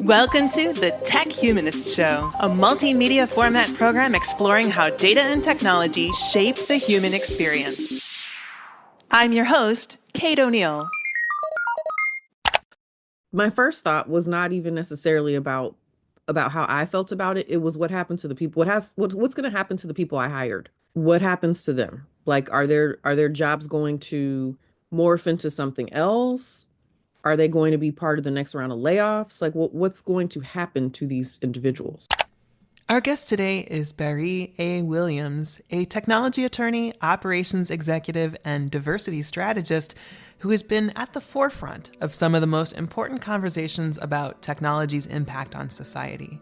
Welcome to the Tech Humanist Show, a multimedia format program exploring how data and technology shape the human experience. I'm your host, Kate O'Neill. My first thought was not even necessarily about how I felt about it. It was what happened to the people. What's going to happen to the people I hired? What happens to them? Like, are their jobs going to morph into something else? Are they going to be part of the next round of layoffs? Like, what's going to happen to these individuals? Our guest today is Bärí Williams, a technology attorney, operations executive, and diversity strategist who has been at the forefront of some of the most important conversations about technology's impact on society.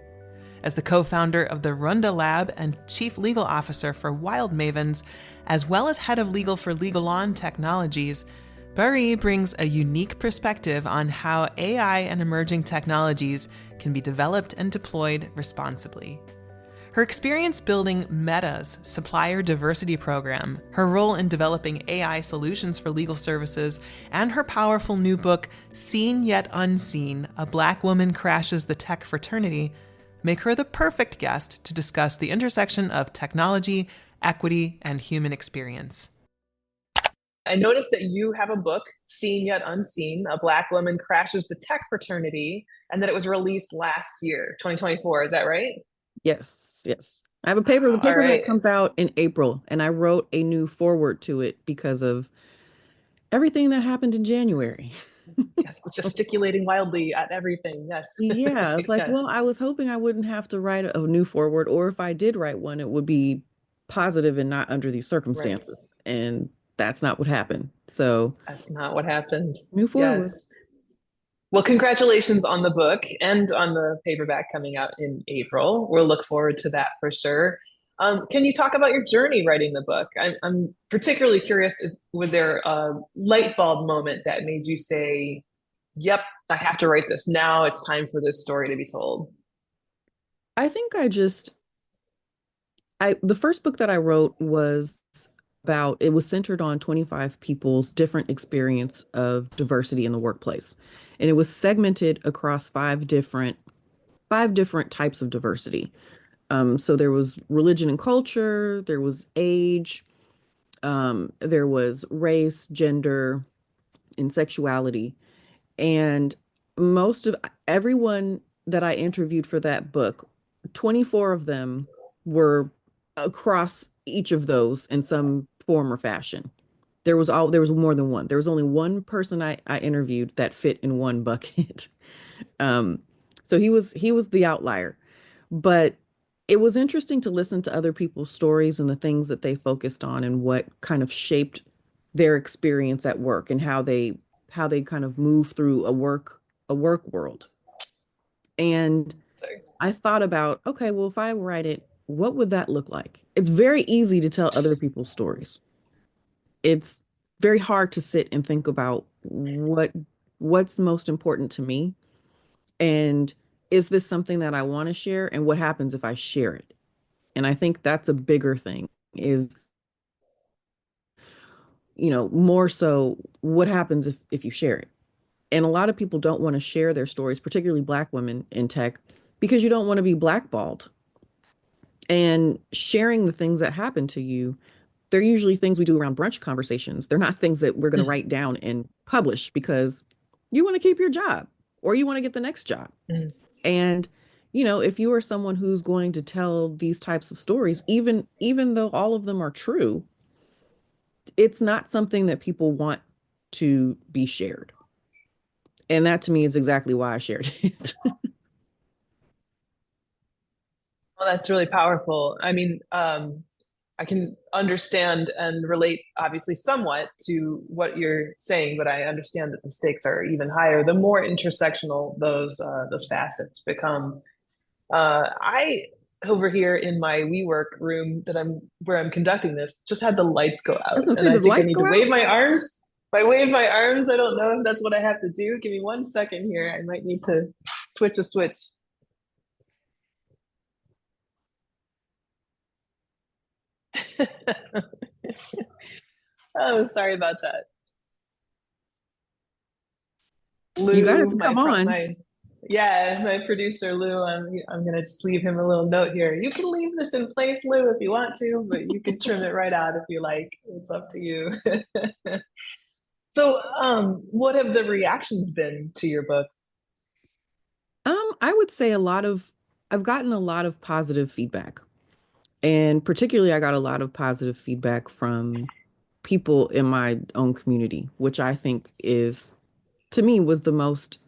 As the co-founder of the Runda Lab and chief legal officer for Wild Mavens, as well as head of legal for LegalOn Technologies, Bari brings a unique perspective on how AI and emerging technologies can be developed and deployed responsibly. Her experience building Meta's supplier diversity program, her role in developing AI solutions for legal services, and her powerful new book, Seen Yet Unseen, A Black Woman Crashes the Tech Fraternity, make her the perfect guest to discuss the intersection of technology, equity, and human experience. I noticed that you have a book, Seen Yet Unseen, A Black Woman Crashes the Tech Fraternity, and that it was released last year, 2024. Is that right? Yes. I have a paper. The paperback right. comes out in April, and I wrote a new foreword to it because of everything that happened in January. Yes, gesticulating wildly at everything. Yes. Yeah, it's like, Yes. well, I was hoping I wouldn't have to write a new foreword, or if I did write one, it would be positive and not under these circumstances. Right. And that's not what happened. So that's not what happened. New foreword. Yes. Well, congratulations on the book and on the paperback coming out in April. We'll look forward to that for sure. Can you talk about your journey writing the book? I'm particularly curious, was there a light bulb moment that made you say, yep, I have to write this. Now it's time for this story to be told? I think the first book that I wrote was it was centered on 25 people's different experience of diversity in the workplace. And it was segmented across five different types of diversity. So there was religion and culture, there was age, there was race, gender, and sexuality. And most of everyone that I interviewed for that book, 24 of them were across each of those in some form or fashion. There was more than one. There was only one person I interviewed that fit in one bucket. So he was the outlier. But it was interesting to listen to other people's stories and the things that they focused on and what kind of shaped their experience at work and how they kind of move through a work world. And I thought about, okay, well, if I write it, what would that look like? It's very easy to tell other people's stories. It's very hard to sit and think about what's most important to me, and is this something that I want to share, and what happens if I share it? And I think that's a bigger thing, is, more so what happens if you share it. And a lot of people don't want to share their stories, particularly Black women in tech, because you don't want to be blackballed. And sharing the things that happen to you, they're usually things we do around brunch conversations. They're not things that we're going to write down and publish because you want to keep your job or you want to get the next job. Mm. And, if you are someone who's going to tell these types of stories, even though all of them are true, it's not something that people want to be shared. And that to me is exactly why I shared it. Well, that's really powerful. I mean, I can understand and relate, obviously, somewhat to what you're saying, but I understand that the stakes are even higher. The more intersectional those facets become. I over here in my WeWork room where I'm conducting this just had the lights go out, and I think I need to wave my arms. If I wave my arms, I don't know if that's what I have to do. Give me 1 second here. I might need to switch a switch. Oh, sorry about that. You guys Lou, come on. my producer Lou. I'm gonna just leave him a little note here. You can leave this in place, Lou, if you want to, but you can trim it right out if you like. It's up to you. So, what have the reactions been to your book? I would say I've gotten a lot of positive feedback. And particularly, I got a lot of positive feedback from people in my own community, which I think is, to me, was the most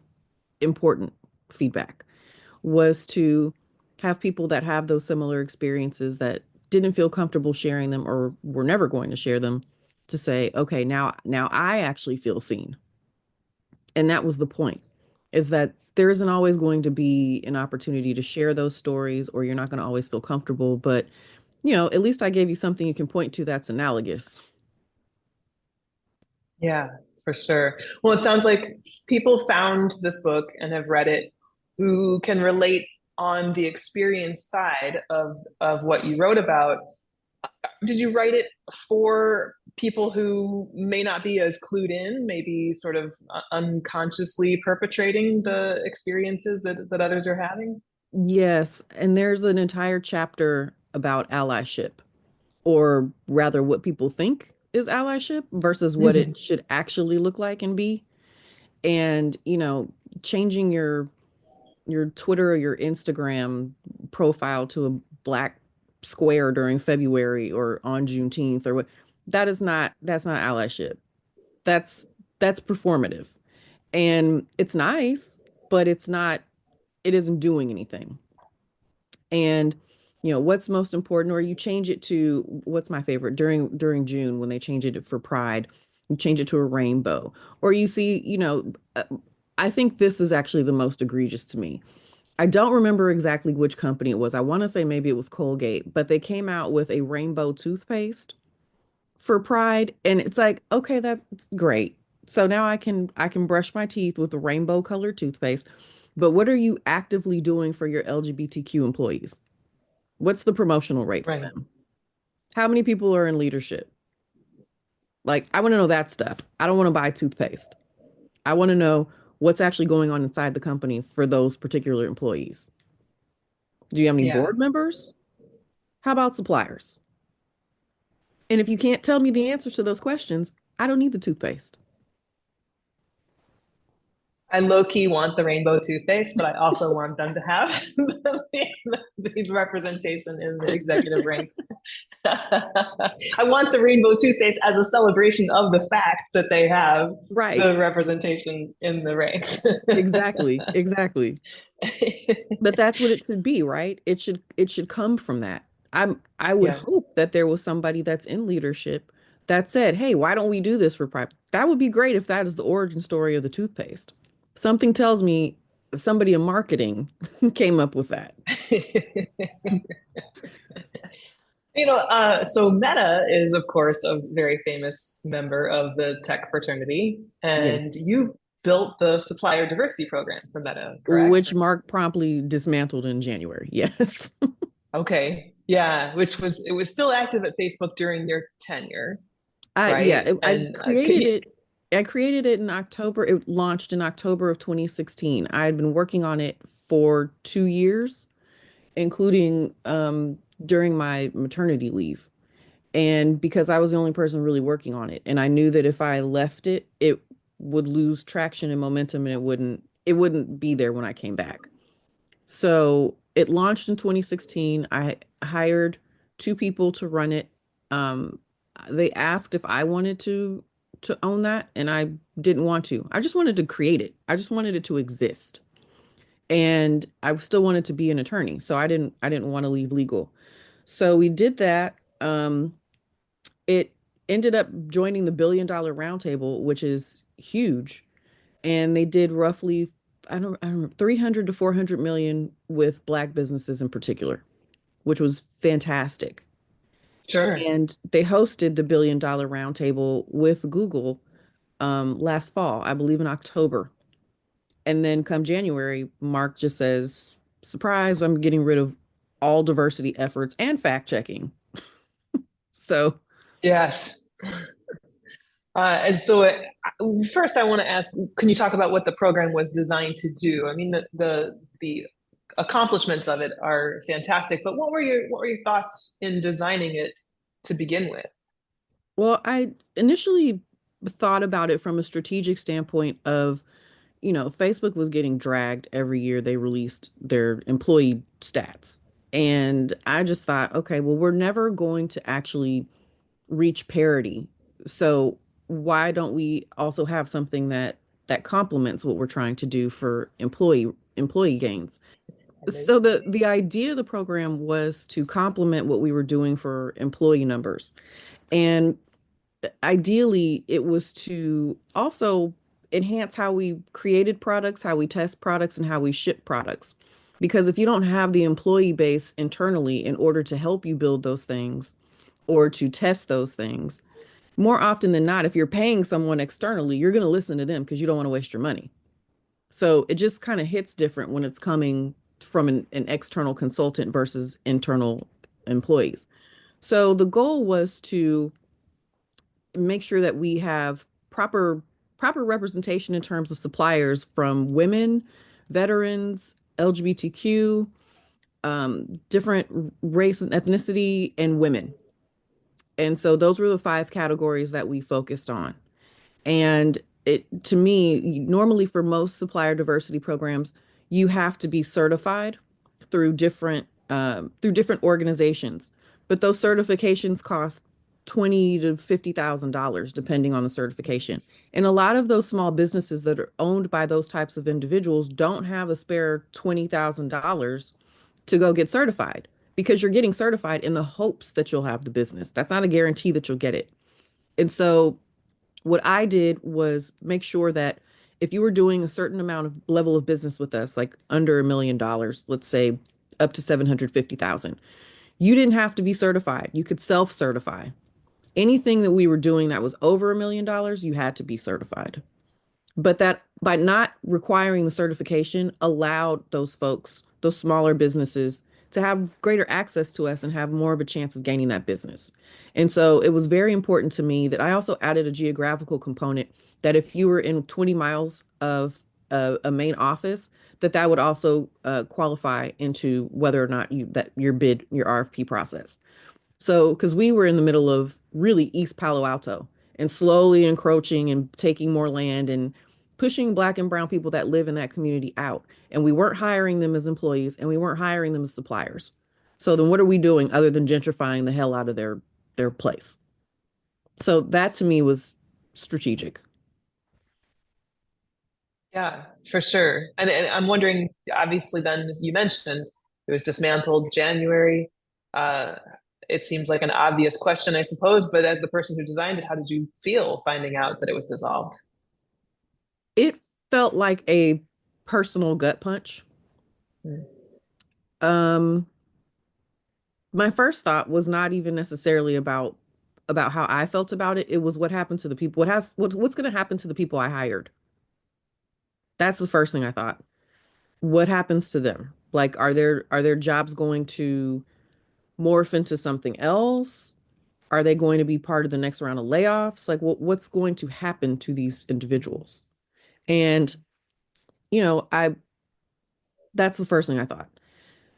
important feedback, was to have people that have those similar experiences that didn't feel comfortable sharing them or were never going to share them to say, okay, now I actually feel seen. And that was the point, is that there isn't always going to be an opportunity to share those stories, or you're not going to always feel comfortable. But, at least I gave you something you can point to that's analogous. Yeah, for sure. Well, it sounds like people found this book and have read it who can relate on the experience side of what you wrote about. Did you write it for people who may not be as clued in, maybe sort of unconsciously perpetrating the experiences that others are having? Yes. And there's an entire chapter about allyship, or rather, what people think is allyship versus what it should actually look like and be. And, changing your Twitter or your Instagram profile to a black square during February or on Juneteenth or what, that's not allyship. That's that's performative. And it's nice, but it isn't doing anything. And what's most important, or you change it to, what's my favorite, during June when they change it for Pride, you change it to a rainbow. Or you see, I think this is actually the most egregious to me. I don't remember exactly which company it was. I want to say maybe it was Colgate, but they came out with a rainbow toothpaste for Pride, and it's like, okay, that's great. So now I can brush my teeth with a rainbow colored toothpaste. But what are you actively doing for your LGBTQ employees? What's the promotional rate for Right. them? How many people are in leadership? Like, I want to know that stuff. I don't want to buy toothpaste. I want to know what's actually going on inside the company for those particular employees. Do you have any Yeah. board members? How about suppliers? And if you can't tell me the answers to those questions, I don't need the toothpaste. I low key want the rainbow toothpaste, but I also want them to have the representation in the executive ranks. I want the rainbow toothpaste as a celebration of the fact that they have Right. the representation in the ranks. Exactly. Exactly. But that's what it should be, right? It should come from that. I would Yeah. hope that there was somebody that's in leadership that said, "Hey, why don't we do this for private?" That would be great if that is the origin story of the toothpaste. Something tells me somebody in marketing came up with that. So Meta is, of course, a very famous member of the tech fraternity, and Yes. you built the supplier diversity program for Meta, correct? Which Mark promptly dismantled in January. Yes. Okay. Yeah, which was it was still active at Facebook during your tenure, Yeah, right? I And created it. I created it in October. It launched in October of 2016. I had been working on it for 2 years, including during my maternity leave. And because I was the only person really working on it, and I knew that if I left it, it would lose traction and momentum, and it wouldn't be there when I came back. So it launched in 2016. I hired two people to run it. Um, they asked if I wanted to own that, and I didn't want to. I just wanted to create it. I just wanted it to exist. And I still wanted to be an attorney. So I didn't want to leave legal. So we did that. It ended up joining the $1 billion roundtable, which is huge. And they did roughly, I don't know, 300 to 400 million with Black businesses in particular, which was fantastic. sure. And they hosted the $1 billion roundtable with Google last fall, I believe in October. And then come January, Mark just says, surprise, I'm getting rid of all diversity efforts and fact checking. So Yes. And so, first, I want to ask: can you talk about what the program was designed to do? I mean, the accomplishments of it are fantastic, but what were your thoughts in designing it to begin with? Well, I initially thought about it from a strategic standpoint of, Facebook was getting dragged every year they released their employee stats. And I just thought, okay, well, we're never going to actually reach parity. So why don't we also have something that complements what we're trying to do for employee gains? So the idea of the program was to complement what we were doing for employee numbers. And ideally, it was to also enhance how we created products, how we test products, and how we ship products. Because if you don't have the employee base internally in order to help you build those things or to test those things, more often than not, if you're paying someone externally, you're going to listen to them because you don't want to waste your money. So it just kind of hits different when it's coming from an external consultant versus internal employees. So the goal was to make sure that we have proper representation in terms of suppliers from women, veterans, LGBTQ, different race and ethnicity, and women. And so those were the five categories that we focused on. And it, to me, normally for most supplier diversity programs, you have to be certified through different organizations. But those certifications cost twenty to $50,000 depending on the certification. And a lot of those small businesses that are owned by those types of individuals don't have a spare $20,000 to go get certified because you're getting certified in the hopes that you'll have the business. That's not a guarantee that you'll get it. And so what I did was make sure that if you were doing a certain amount of level of business with us, like under $1 million, let's say up to 750,000, you didn't have to be certified. You could self-certify. Anything that we were doing that was over $1 million, you had to be certified. But that by not requiring the certification allowed those folks, those smaller businesses, to have greater access to us and have more of a chance of gaining that business. And so it was very important to me that I also added a geographical component that if you were in 20 miles of a main office, that would also qualify into whether or not your RFP process. So, because we were in the middle of really East Palo Alto and slowly encroaching and taking more land and pushing Black and brown people that live in that community out. And we weren't hiring them as employees and we weren't hiring them as suppliers. So then what are we doing other than gentrifying the hell out of their place? So that to me was strategic. Yeah, for sure. And I'm wondering, obviously, then, as you mentioned, it was dismantled January. Uh, it seems like an obvious question, I suppose, but as the person who designed it, how did you feel finding out that it was dissolved? It felt like a personal gut punch. Mm. Um, my first thought was not even necessarily about how I felt about it. It was what happened to the people. What's going to happen to the people I hired? That's the first thing I thought. What happens to them? Like, are their jobs going to morph into something else? Are they going to be part of the next round of layoffs? Like, what's going to happen to these individuals? And I that's the first thing I thought.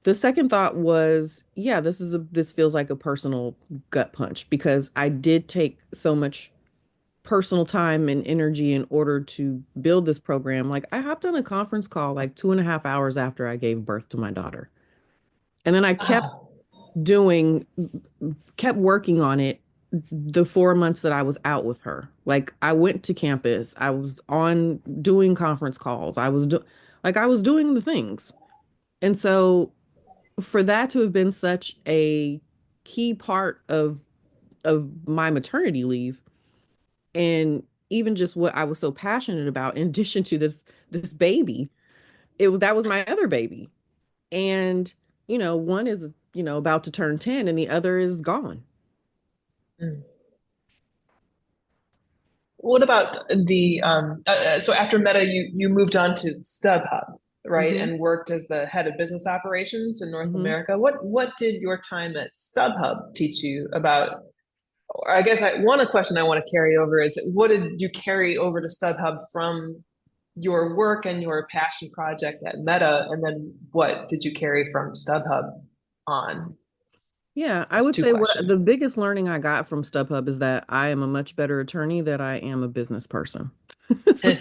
The second thought was, yeah, this feels like a personal gut punch because I did take so much personal time and energy in order to build this program. Like I hopped on a conference call like 2.5 hours after I gave birth to my daughter. And then I Wow. doing, kept working on it the 4 months that I was out with her. Like I went to campus, I was on doing conference calls, I was doing the things. And so for that to have been such a key part of my maternity leave and even just what I was so passionate about in addition to this baby, that was my other baby. And one is about to turn 10 and the other is gone. Mm. What about so after Meta, you moved on to StubHub, right, Hmm. and worked as the head of business operations in North Hmm. America. What did your time at StubHub teach you about I guess one question I want to carry over is what did you carry over to StubHub from your work and your passion project at Meta, and then what did you carry from StubHub on? Yeah, I That's would two say what the questions. biggest learning I got from StubHub is that I am a much better attorney than I am a business person. So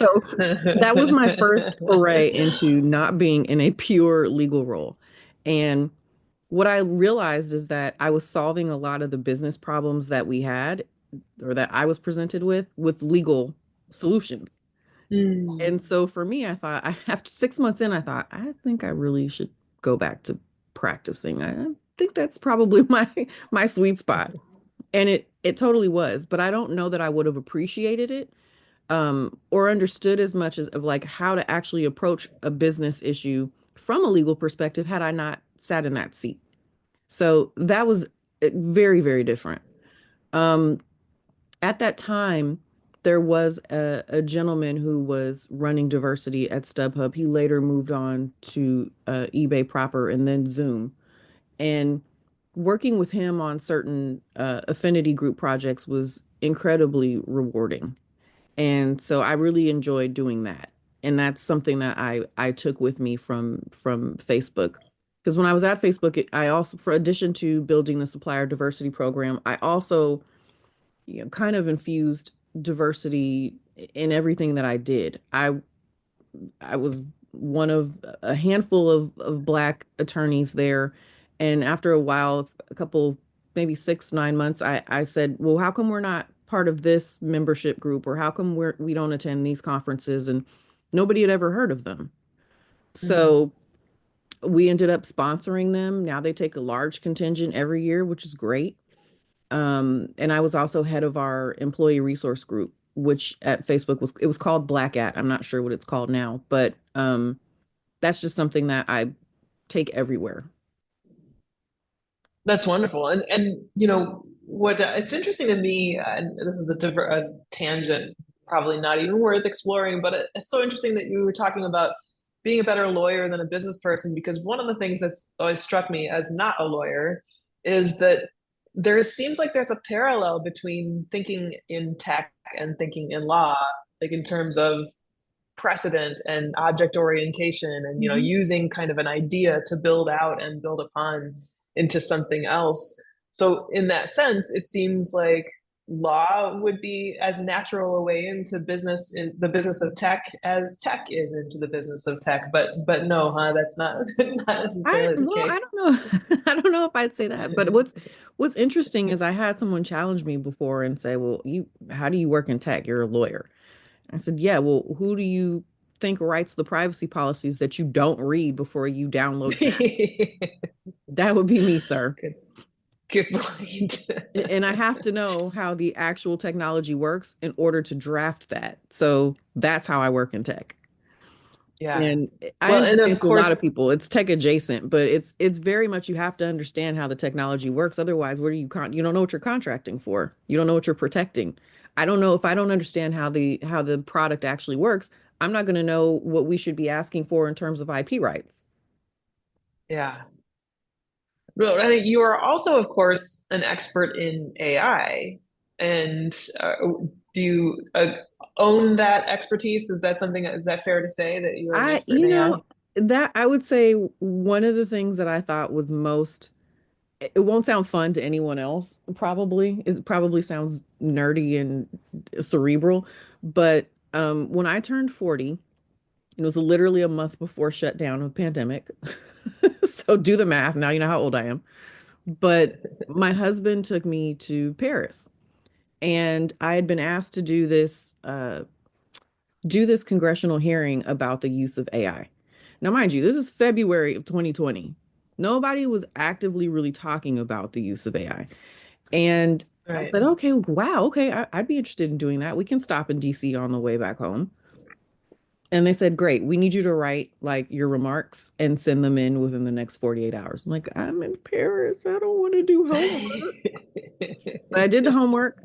that was my first foray into not being in a pure legal role. And what I realized is that I was solving a lot of the business problems that we had or that I was presented with legal solutions. Mm. And so for me, I thought after 6 months in, I thought, I think I really should go back to practicing. I think that's probably my sweet spot. And it totally was, but I don't know that I would have appreciated it or understood as much as of like how to actually approach a business issue from a legal perspective had I not sat in that seat. So that was very, very different. Um, at that time, there was a gentleman who was running diversity at StubHub. He later moved on to eBay proper and then Zoom. And working with him on certain affinity group projects was incredibly rewarding. And so I really enjoyed doing that. And that's something that I took with me from Facebook. Because when I was at Facebook, I also, for addition to building the supplier diversity program, I also, kind of infused diversity in everything that I did. I was one of a handful of Black attorneys there. And after a while, a couple, maybe 6, 9 months, I said, well, how come we're not part of this membership group? Or how come we don't attend these conferences? And nobody had ever heard of them. Mhm. So we ended up sponsoring them. Now they take a large contingent every year, which is great. And I was also head of our employee resource group, which at Facebook was called Black At. I'm not sure what it's called now, but that's just something that I take everywhere. That's wonderful. And what it's interesting to me, and this is a tangent, probably not even worth exploring, but it's so interesting that you were talking about being a better lawyer than a business person, because one of the things that's always struck me as not a lawyer is that there seems like there's a parallel between thinking in tech and thinking in law, like in terms of precedent and object orientation and Mhm. using kind of an idea to build out and build upon into something else. So in that sense it seems like law would be as natural a way into business, in the business of tech, as tech is into the business of tech, but no, that's not not necessarily the I case. don't know. I don't know if I'd say that, but what's interesting is I had someone challenge me before and say, "Well, how do you work in tech? You're a lawyer." I said, "Yeah, well, who do you think writes the privacy policies that you don't read before you download the app?" That would be me, sir. good good point. And I have to know how the actual technology works in order to draft that. So that's how I work in tech. Yeah, And I well, and understand of to a lot of course, people, it's tech adjacent, but it's very much you have to understand how the technology works. Otherwise, what are you don't know what you're contracting for. You don't know what you're protecting. I don't know if I don't understand how the product actually works, I'm not going to know what we should be asking for in terms of IP rights. yeah. Well, and you are also, of course, an expert in AI. And do you own that expertise? Is that something, is that fair to say that you're an I, expert in AI? that I would say one of the things that I thought was most it won't sound fun to anyone else, probably. It probably sounds nerdy and cerebral. But when I turned 40, it was literally a month before shutdown of pandemic. So do the math. Now you know how old I am. But my husband took me to Paris, and I had been asked to do this congressional hearing about the use of AI. Now, mind you, this is February of 2020. Nobody was actively really talking about the use of AI. And I Right. said, okay, wow, okay, I'd be interested in doing that. We can stop in DC on the way back home. And they said, great, we need you to write like your remarks and send them in within the next 48 hours. I'm like, I'm in Paris. I don't want to do homework. But I did the homework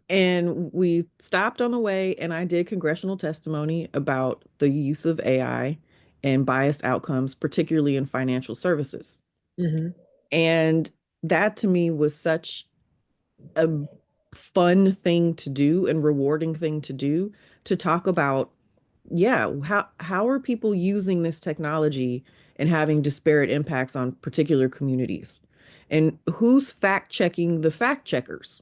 and we stopped on the way and I did congressional testimony about the use of AI and biased outcomes, particularly in financial services. Hmm. And that to me was such a fun thing to do and rewarding thing to do to talk about, yeah, how are people using this technology and having disparate impacts on particular communities? And who's fact checking the fact checkers?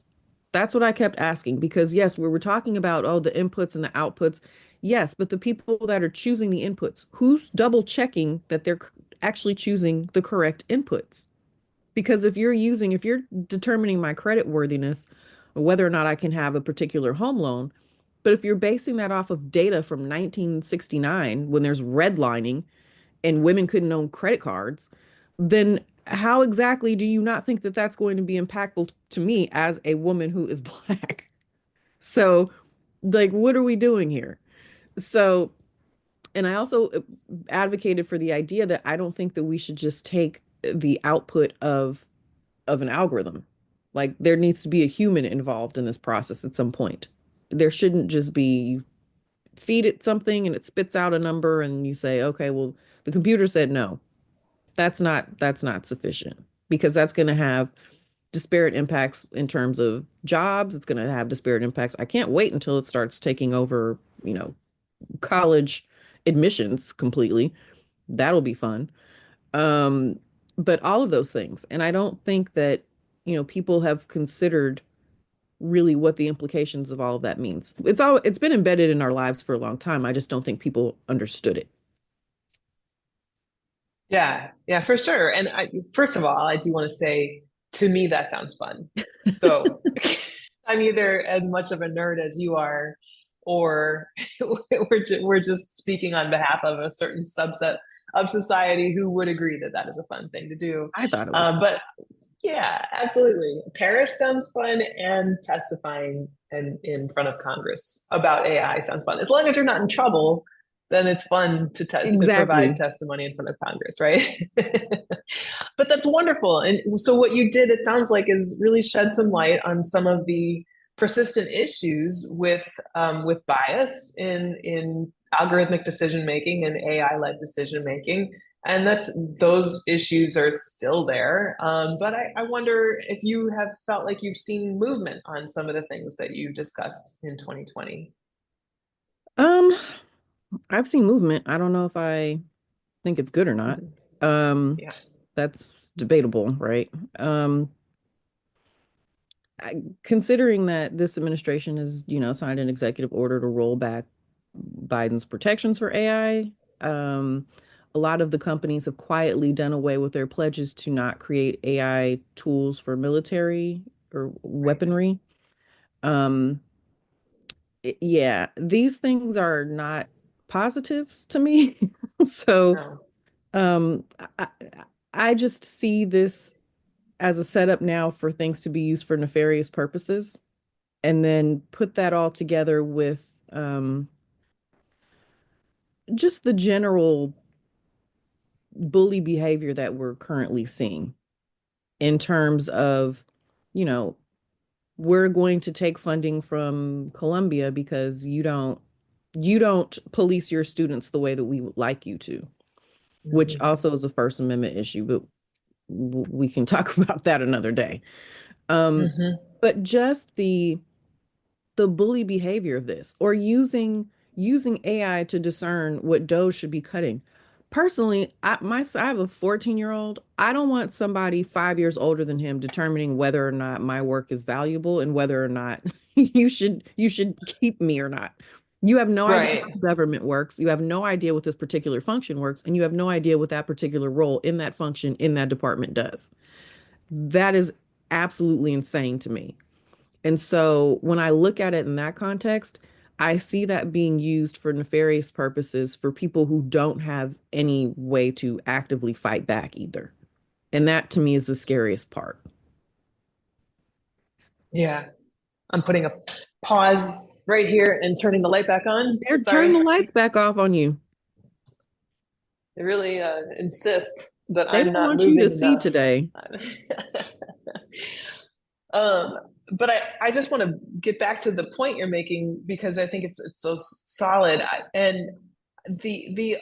That's what I kept asking because yes, we were talking about, oh, the inputs and the outputs. Yes, but the people that are choosing the inputs, who's double checking that they're actually choosing the correct inputs? Because if you're determining my credit worthiness or whether or not I can have a particular home loan, but if you're basing that off of data from 1969 when there's redlining and women couldn't own credit cards, then how exactly do you not think that that's going to be impactful to me as a woman who is Black? So, like, what are we doing here? So, and I also advocated for the idea that I don't think that we should just take the output of an algorithm. Like, there needs to be a human involved in this process at some point. There shouldn't just be feed it something and it spits out a number and you say, okay, well, the computer said no. That's not sufficient because that's going to have disparate impacts in terms of jobs. It's going to have disparate impacts. I can't wait until it starts taking over, college admissions completely. That'll be fun. Um, but all of those things. And I don't think that, people have considered really what the implications of all of that means. It's been embedded in our lives for a long time. I just don't think people understood it. Yeah, yeah, for sure. And first of all, I do want to say, to me, that sounds fun. So I'm either as much of a nerd as you are, or we're just speaking on behalf of a certain subset of society who would agree that that is a fun thing to do. I thought it was. But yeah, absolutely. Paris sounds fun, and testifying in front of Congress about AI sounds fun. As long as you're not in trouble, then it's fun to provide Exactly. testimony in front of Congress, right? But that's wonderful. And so what you did, it sounds like, is really shed some light on some of the persistent issues with bias in algorithmic decision making and AI led decision making, and that's those issues are still there. But I wonder if you have felt like you've seen movement on some of the things that you discussed in 2020. Um, I've seen movement. I don't know if I think it's good or not. Mhm. Um, Yeah. that's debatable, right? Considering that this administration has, signed an executive order to roll back Biden's protections for AI, a lot of the companies have quietly done away with their pledges to not create AI tools for military or Right. weaponry. Um, yeah, these things are not positives to me. So, No. um, I, I just see this as a setup now for things to be used for nefarious purposes, and then put that all together with just the general bully behavior that we're currently seeing in terms of, you know, we're going to take funding from Columbia because you don't police your students the way that we would like you to, which Mm-hmm. also is a First Amendment issue, but we can talk about that another day. Um, Mm-hmm. but just the bully behavior of this or using AI to discern what dough should be cutting. Personally, I have a 14-year-old. I don't want somebody 5 years older than him determining whether or not my work is valuable and whether or not you should keep me or not. You have no idea how Right. government works. You have no idea what this particular function works, and you have no idea what that particular role in that function in that department does. That is absolutely insane to me. And so when I look at it in that context, I see that being used for nefarious purposes for people who don't have any way to actively fight back either. And that to me is the scariest part. Yeah. I'm putting a pause right here and turning the light back on. They're turn the Sorry. lights back off on you. They really insist that They I'm don't not want you to moving see enough. today. um, but I just want to get back to the point you're making because I think it's so solid. And the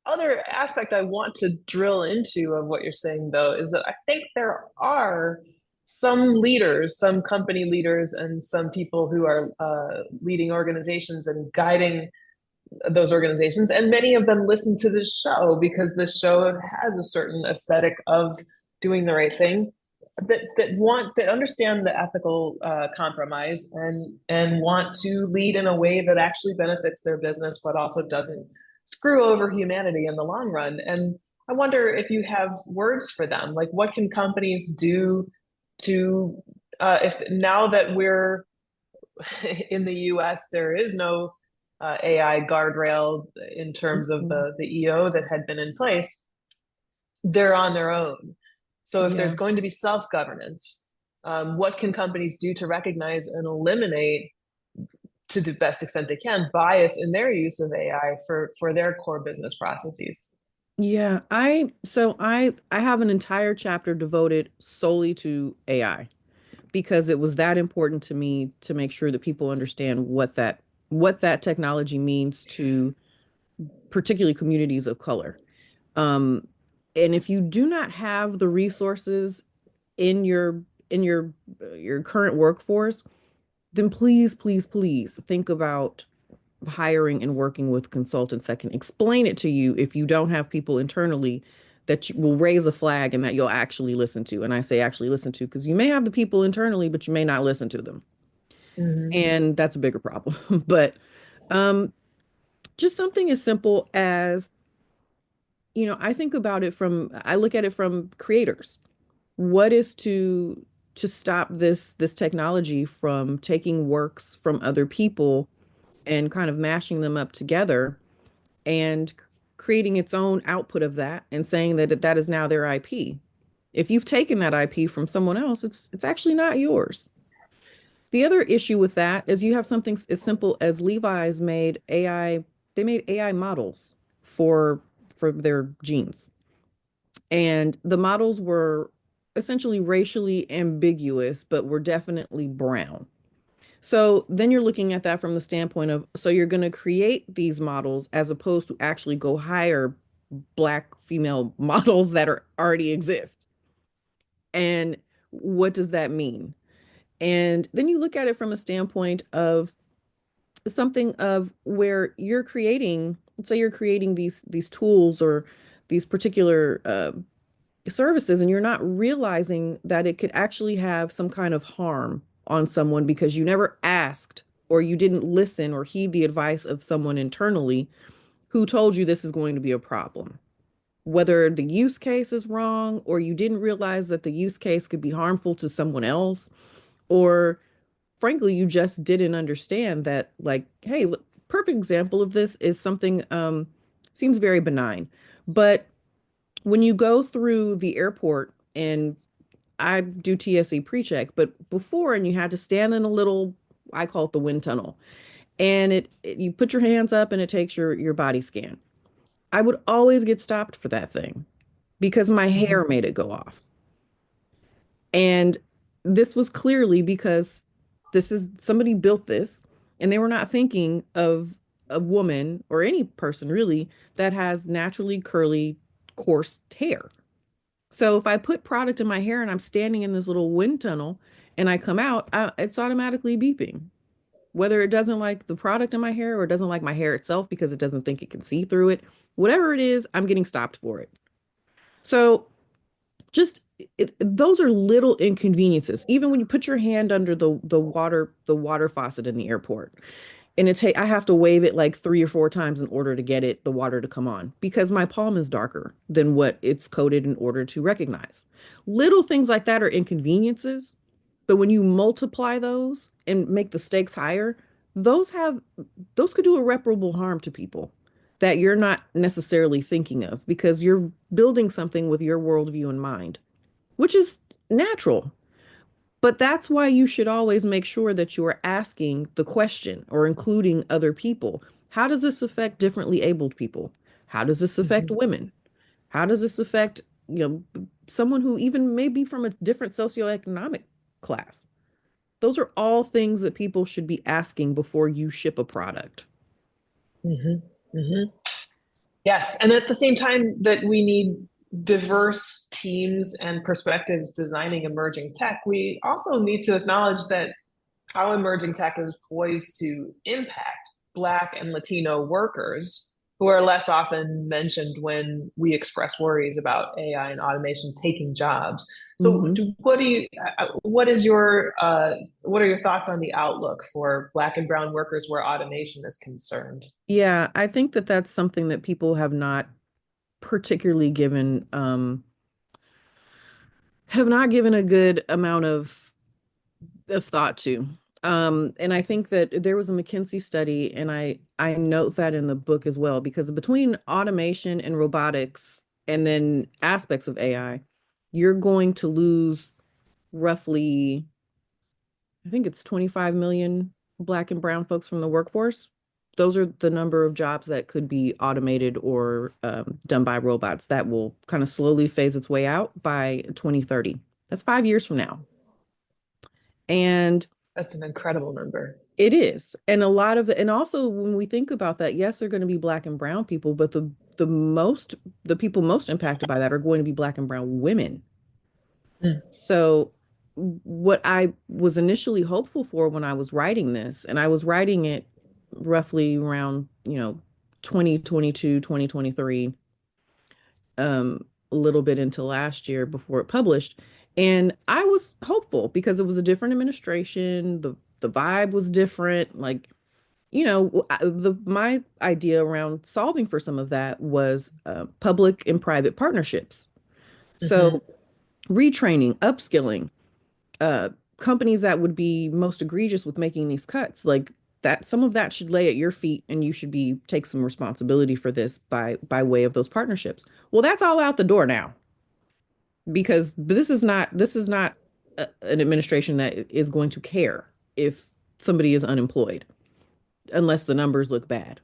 other aspect I want to drill into of what you're saying though is that I think there are some leaders, some company leaders, and some people who are leading organizations and guiding those organizations, and many of them listen to this show because the show has a certain aesthetic of doing the right thing, that understand the ethical compromise and want to lead in a way that actually benefits their business, but also doesn't screw over humanity in the long run. And I wonder if you have words for them, like what can companies do to if now that we're in the US, there is no AI guardrail in terms of Mhm. the EO that had been in place. They're on their own. So if Yeah. there's going to be self-governance, what can companies do to recognize and eliminate, to the best extent they can, bias in their use of AI for their core business processes? Yeah, I have an entire chapter devoted solely to AI because it was that important to me to make sure that people understand what that technology means to particularly communities of color. Um, and if you do not have the resources in your current workforce, then please, please, please think about hiring and working with consultants that can explain it to you if you don't have people internally that will raise a flag and that you'll actually listen to. And I say actually listen to because you may have the people internally, but you may not listen to them. Mm-hmm. And that's a bigger problem. But um, just something as simple as, I look at it from creators. What is to stop this technology from taking works from other people and kind of mashing them up together and creating its own output of that and saying that that is now their IP. If you've taken that IP from someone else, it's actually not yours. The other issue with that is you have something as simple as Levi's made AI, they made AI models for for their jeans. And the models were essentially racially ambiguous, but were definitely brown. So then you're looking at that from the standpoint of, so you're going to create these models as opposed to actually go hire black female models that are already exist. And what does that mean? And then you look at it from a standpoint of something of where you're creating, let's say you're creating these tools or these particular services, and you're not realizing that it could actually have some kind of harm on someone because you never asked or you didn't listen or heed the advice of someone internally who told you this is going to be a problem. Whether the use case is wrong or you didn't realize that the use case could be harmful to someone else, or frankly, you just didn't understand that, like, hey, perfect example of this is something seems very benign, but when you go through the airport and I do TSE pre-check, but before and you had to stand in a little, I call it the wind tunnel, and you put your hands up and it takes your body scan. I would always get stopped for that thing because my Mm-hmm. hair made it go off. And this was clearly because this is somebody built this and they were not thinking of a woman or any person really that has naturally curly, coarse hair. So if I put product in my hair and I'm standing in this little wind tunnel and I come out, it's automatically beeping. Whether it doesn't like the product in my hair or it doesn't like my hair itself because it doesn't think it can see through it, whatever it is, I'm getting stopped for it. So just those are little inconveniences. Even when you put your hand under the water faucet in the airport, and I have to wave it like 3 or 4 times in order to get the water to come on because my palm is darker than what it's coded in order to recognize. Little things like that are inconveniences, but when you multiply those and make the stakes higher, those have those could do irreparable harm to people that you're not necessarily thinking of because you're building something with your worldview in mind, which is natural. But that's why you should always make sure that you are asking the question or including other people. How does this affect differently abled people? How does this affect Mm-hmm. women? How does this affect, someone who even may be from a different socioeconomic class? Those are all things that people should be asking before you ship a product. Mm-hmm. Mm-hmm. Yes, and at the same time that we need diverse teams and perspectives designing emerging tech, we also need to acknowledge that how emerging tech is poised to impact Black and Latino workers who are less often mentioned when we express worries about AI and automation taking jobs. So, Hmm. what are your thoughts on the outlook for Black and brown workers where automation is concerned? Yeah, I think that that's something that people have not particularly have not given a good amount of thought to. And I think that there was a McKinsey study, and I note that in the book as well, because between automation and robotics, and then aspects of AI, you're going to lose roughly, I think it's 25 million Black and brown folks from the workforce. Those are the number of jobs that could be automated or done by robots that will kind of slowly phase its way out by 2030. That's 5 years from now. And That's an incredible number. it is. And a lot of the, and also when we think about that, yes, they're going to be Black and brown people, but the most, the people most impacted by that are going to be Black and brown women. Mm. So what I was initially hopeful for when I was writing this, and I was writing it roughly around, 2022, 2023, a little bit into last year before it published. And I was hopeful because it was a different administration, the vibe was different. Like, my idea around solving for some of that was public and private partnerships. Mhm. So retraining, upskilling, uh, companies that would be most egregious with making these cuts, like that, some of that should lay at your feet, and you should be take some responsibility for this by way of those partnerships. Well, that's all out the door now because this is not an administration that is going to care if somebody is unemployed unless the numbers look bad.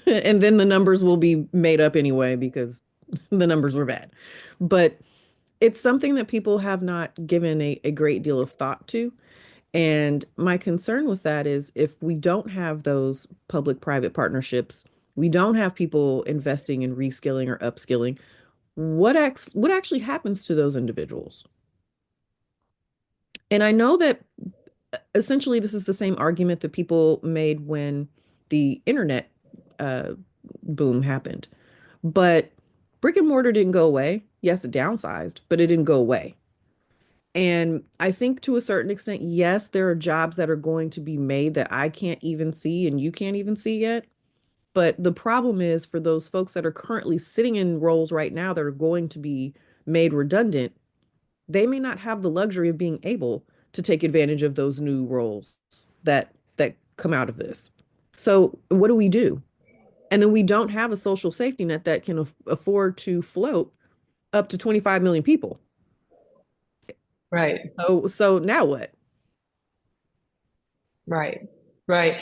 And then the numbers will be made up anyway because the numbers were bad. But it's something that people have not given a great deal of thought to. And my concern with that is if we don't have those public-private partnerships, we don't have people investing in reskilling or upskilling, what actually happens to those individuals? And I know that essentially this is the same argument that people made when the internet uh, boom happened. But brick and mortar didn't go away. Yes, it downsized, but it didn't go away. And I think to a certain extent, yes, there are jobs that are going to be made that I can't even see and you can't even see yet. But the problem is for those folks that are currently sitting in roles right now that are going to be made redundant, they may not have the luxury of being able to take advantage of those new roles that come out of this. So what do we do? And then we don't have a social safety net that can afford to float up to 25 million people. Right. So now what? Right. Right.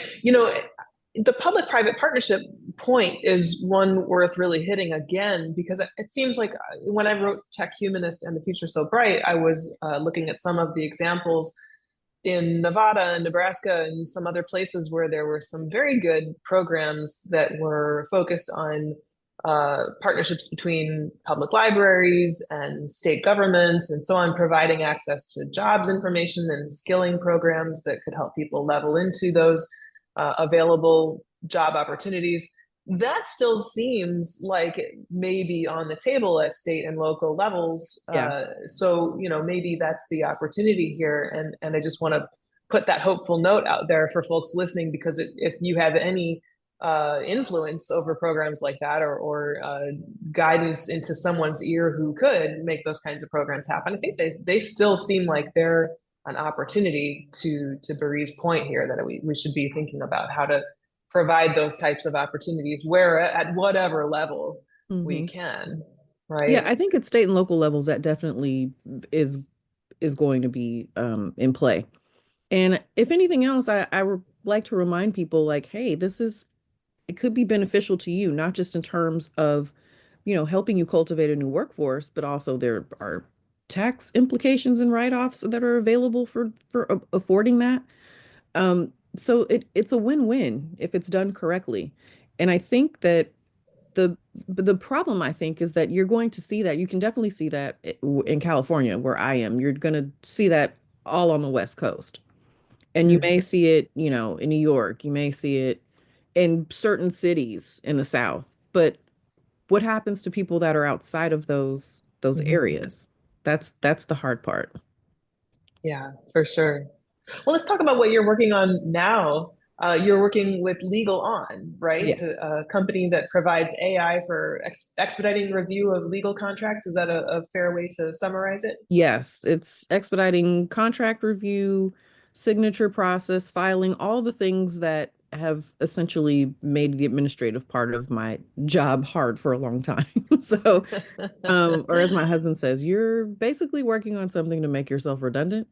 The public-private partnership point is one worth really hitting again because it seems like when I wrote Tech Humanist and the Future So Bright, I was looking at some of the examples in Nevada and Nebraska and some other places where there were some very good programs that were focused on partnerships between public libraries and state governments and so on, providing access to jobs information and skilling programs that could help people level into those available job opportunities. That still seems like it may be on the table at state and local levels. Yeah. So maybe that's the opportunity here. And I just want to put that hopeful note out there for folks listening, because if you have any influence over programs like that, or guidance into someone's ear who could make those kinds of programs happen, I think they still seem like they're an opportunity to Bärí's point here, that we should be thinking about how to provide those types of opportunities where at whatever level we Hmm. can, Yeah, right? I think at state and local levels that definitely is going to be in play. And if anything else, I would like to remind people like, hey, it could be beneficial to you, not just in terms of, helping you cultivate a new workforce, but also there are tax implications and write-offs that are available for affording that. So it's a win-win if it's done correctly. And I think that the problem I think is that you're going to see that. You can definitely see that in California where I am. You're going to see that all on the West Coast. And you Mm. may see it, in New York. You may see it in certain cities in the South. But what happens to people that are outside of those Mhm. areas? That's the hard part. Yeah, for sure. Well, let's talk about what you're working on now. You're working with LegalOn, right? Yes. A company that provides AI for expediting review of legal contracts. Is that a fair way to summarize it? Yes, it's expediting contract review, signature process, filing, all the things that have essentially made the administrative part of my job hard for a long time. So, or as my husband says, you're basically working on something to make yourself redundant.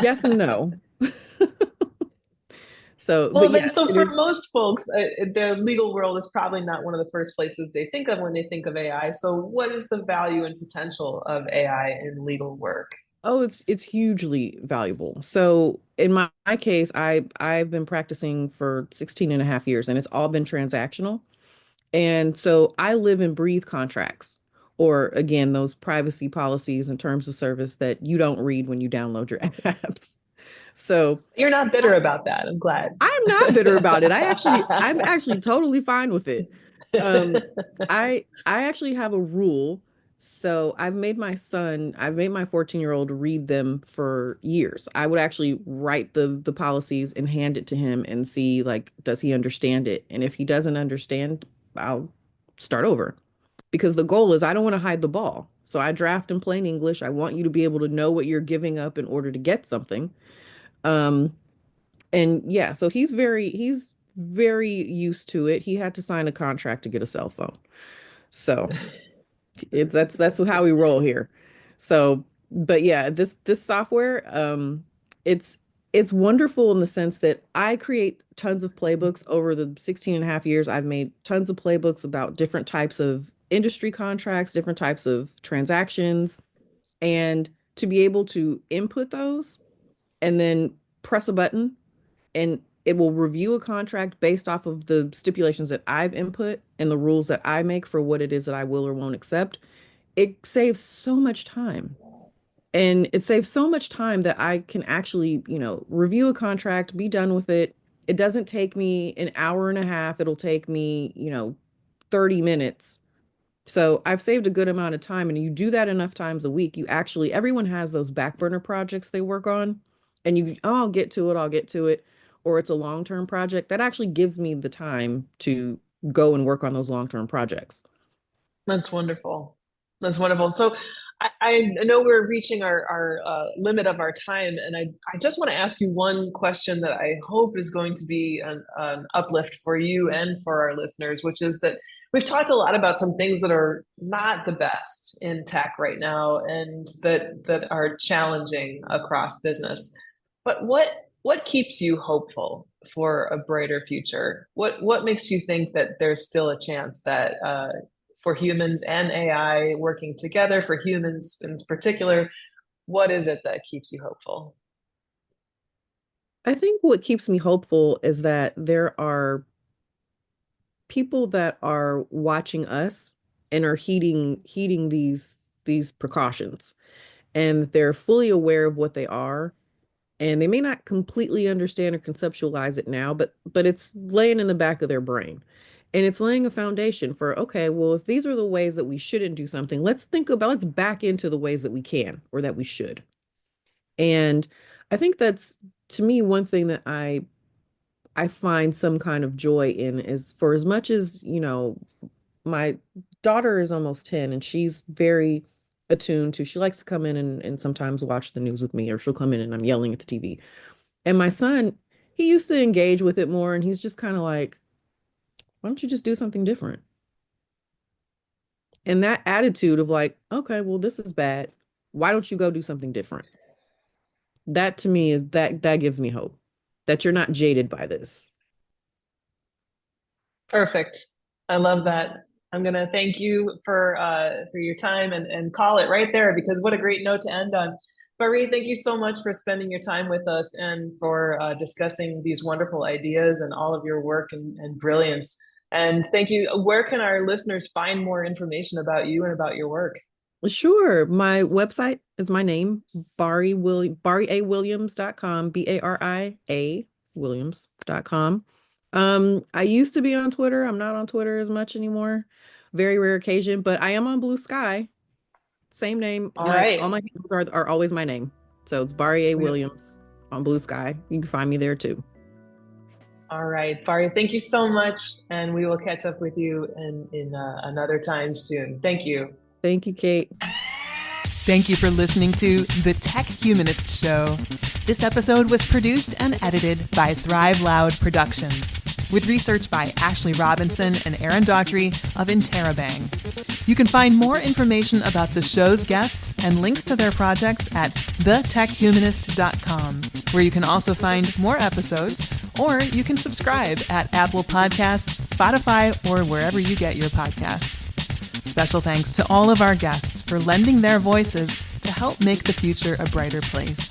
Yes and no. So, but Well, then, yes, so for most folks, the legal world is probably not one of the first places they think of when they think of AI. So, what is the value and potential of AI in legal work? oh, it's hugely valuable. So in my case, I've been practicing for 16 and a half years and it's all been transactional. And so I live and breathe contracts, or again, those privacy policies and terms of service that you don't read when you download your apps. So You're not bitter about that. I'm glad. I'm not bitter about it. I'm actually totally fine with it. Um, I actually have a rule. So I've made my 14-year-old read them for years. I would actually write the policies and hand it to him and see like, does he understand it? And if he doesn't understand, I'll start over. Because the goal is I don't want to hide the ball. So I draft in plain English. I want you to be able to know what you're giving up in order to get something. Um, and yeah, so he's very used to it. He had to sign a contract to get a cell phone. So that's how we roll here. So, but yeah, this software, it's it's wonderful in the sense that I create tons of playbooks over the 16 and a half years. I've made tons of playbooks about different types of industry contracts, different types of transactions, and to be able to input those and then press a button and it will review a contract based off of the stipulations that I've input and the rules that I make for what it is that I will or won't accept. It saves so much time. And it saves so much time that I can actually, review a contract, be done with it. It doesn't take me an hour and a half. It'll take me, 30 minutes. So I've saved a good amount of time, and you do that enough times a week. Everyone has those back burner projects they work on, and oh, I'll get to it, or it's a long-term project. That actually gives me the time to go and work on those long-term projects. That's wonderful. That's wonderful. So I know we're reaching our limit of our time, and I just want to ask you one question that I hope is going to be an uplift for you and for our listeners, which is that we've talked a lot about some things that are not the best in tech right now and that are challenging across business. But what keeps you hopeful for a brighter future? What makes you think that there's still a chance that for humans and AI working together, for humans in particular, what is it that keeps you hopeful? I think what keeps me hopeful is that there are people that are watching us and are heeding these precautions, and they're fully aware of what they are, and they may not completely understand or conceptualize it now, but it's laying in the back of their brain. And it's laying a foundation for, okay, well, if these are the ways that we shouldn't do something, let's back into the ways that we can or that we should. And I think that's, to me, one thing that I find some kind of joy in is, for as much as, my daughter is almost 10 and she's very attuned to, she likes to come in and sometimes watch the news with me, or she'll come in and I'm yelling at the TV. And my son, he used to engage with it more, and he's just kind of like, why don't you just do something different? And that attitude of like, okay, well, this is bad. Why don't you go do something different? That to me is that gives me hope that you're not jaded by this. Perfect. I love that. I'm gonna thank you for your time and call it right there because what a great note to end on. Bari, thank you so much for spending your time with us and for discussing these wonderful ideas and all of your work and brilliance. And thank you. Where can our listeners find more information about you and about your work? Sure. My website is my name, BariAWilliams.com, BARIA Williams.com. I used to be on Twitter. I'm not on Twitter as much anymore. Very rare occasion, but I am on Blue Sky. Same name. All right. All my handles are always my name. So it's Bari Williams on Blue Sky. You can find me there too. All right, Bari, thank you so much. And we will catch up with you in another time soon. Thank you. Thank you, Kate. Thank you for listening to the Tech Humanist Show. This episode was produced and edited by Thrive Loud Productions, with research by Ashley Robinson and Aaron Daughtry of Interabang. You can find more information about the show's guests and links to their projects at thetechhumanist.com, where you can also find more episodes, or you can subscribe at Apple Podcasts, Spotify, or wherever you get your podcasts. Special thanks to all of our guests for lending their voices to help make the future a brighter place.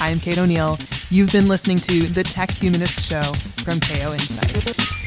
I'm Kate O'Neill. You've been listening to the Tech Humanist Show from KO Insights.